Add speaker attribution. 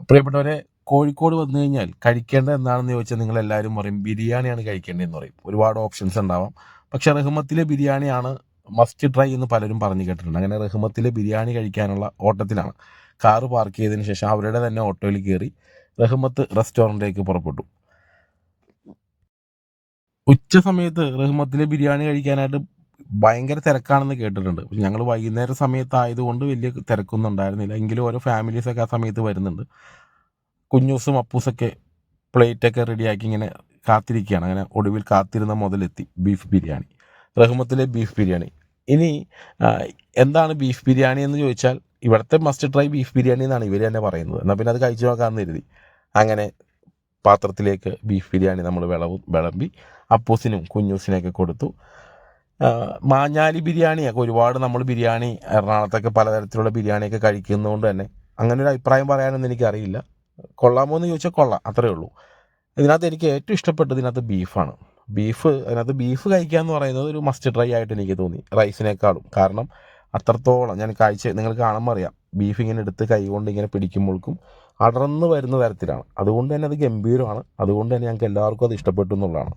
Speaker 1: പ്രിയപ്പെട്ടവരെ, കോഴിക്കോട് വന്നു കഴിഞ്ഞാൽ കഴിക്കേണ്ടത് എന്താണെന്ന് ചോദിച്ചാൽ നിങ്ങളെല്ലാവരും പറയും ബിരിയാണിയാണ് കഴിക്കേണ്ടതെന്ന് പറയും. ഒരുപാട് ഓപ്ഷൻസ് ഉണ്ടാവാം. പക്ഷെ റഹ്മത്തിലെ ബിരിയാണിയാണ് മസ്റ്റ് ട്രൈ എന്ന് പലരും പറഞ്ഞു കേട്ടിട്ടുണ്ട്. അങ്ങനെ റഹ്മത്തിലെ ബിരിയാണി കഴിക്കാനുള്ള ഓട്ടത്തിലാണ്. കാറ് പാർക്ക് ചെയ്തതിന് ശേഷം അവരുടെ തന്നെ ഓട്ടോയിൽ കയറി റഹ്മത്ത് റെസ്റ്റോറൻറ്റിലേക്ക് പുറപ്പെട്ടു. ഉച്ച സമയത്ത് റഹ്മത്തിലെ ബിരിയാണി കഴിക്കാനായിട്ട് ഭയങ്കര തിരക്കാണെന്ന് കേട്ടിട്ടുണ്ട്. പക്ഷെ ഞങ്ങൾ വൈകുന്നേര സമയത്തായതുകൊണ്ട് വലിയ തിരക്കൊന്നും ഉണ്ടായിരുന്നില്ല. എങ്കിലും ഓരോ ഫാമിലീസൊക്കെ ആ സമയത്ത് വരുന്നുണ്ട്. കുഞ്ഞൂസും അപ്പൂസൊക്കെ പ്ലേറ്റൊക്കെ റെഡിയാക്കി ഇങ്ങനെ കാത്തിരിക്കുകയാണ്. അങ്ങനെ ഒടുവിൽ കാത്തിരുന്ന മുതലെത്തി ബീഫ് ബിരിയാണി, റഹ്മത്തിലെ ബീഫ് ബിരിയാണി. ഇനി ആ, എന്താണ് ബീഫ് ബിരിയാണി എന്ന് ചോദിച്ചാൽ ഇവിടുത്തെ മസ്റ്റ് ട്രൈ ബീഫ് ബിരിയാണി എന്നാണ് ഇവർ തന്നെ പറയുന്നത്. എന്നാൽ പിന്നെ അത് കഴിച്ചു നോക്കാമെന്ന് കരുതി അങ്ങനെ പാത്രത്തിലേക്ക് ബീഫ് ബിരിയാണി നമ്മൾ വിളമ്പി അപ്പൂസിനും കുഞ്ഞൂസിനെയൊക്കെ കൊടുത്തു. മാഞ്ഞാലി ബിരിയാണിയൊക്കെ ഒരുപാട് നമ്മൾ ബിരിയാണി എറണാകുളത്തൊക്കെ പലതരത്തിലുള്ള ബിരിയാണിയൊക്കെ കഴിക്കുന്നതുകൊണ്ട് തന്നെ അങ്ങനെ ഒരു അഭിപ്രായം പറയാനൊന്നും എനിക്കറിയില്ല. കൊള്ളാമോ എന്ന് ചോദിച്ചാൽ കൊള്ളാം, അത്രേ ഉള്ളൂ. ഇതിനകത്ത് എനിക്ക് ഏറ്റവും ഇഷ്ടപ്പെട്ടത് ഇതിനകത്ത് ബീഫാണ്. അതിനകത്ത് ബീഫ് കഴിക്കുക എന്ന് പറയുന്നത് ഒരു മസ്റ്റ് ട്രൈ ആയിട്ട് എനിക്ക് തോന്നി റൈസിനേക്കാളും. കാരണം അത്രത്തോളം ഞാൻ നിങ്ങൾ കാണുമ്പോൾ അറിയാം, ബീഫ് ഇങ്ങനെ എടുത്ത് കൈ കൊണ്ട് ഇങ്ങനെ പിടിക്കുമ്പോഴേക്കും അടർന്ന് വരുന്ന തരത്തിലാണ്. അതുകൊണ്ട് തന്നെ അത് ഗംഭീരമാണ്. അതുകൊണ്ട് തന്നെ ഞങ്ങൾക്ക് എല്ലാവർക്കും അത് ഇഷ്ടപ്പെട്ടു എന്നുള്ളതാണ്.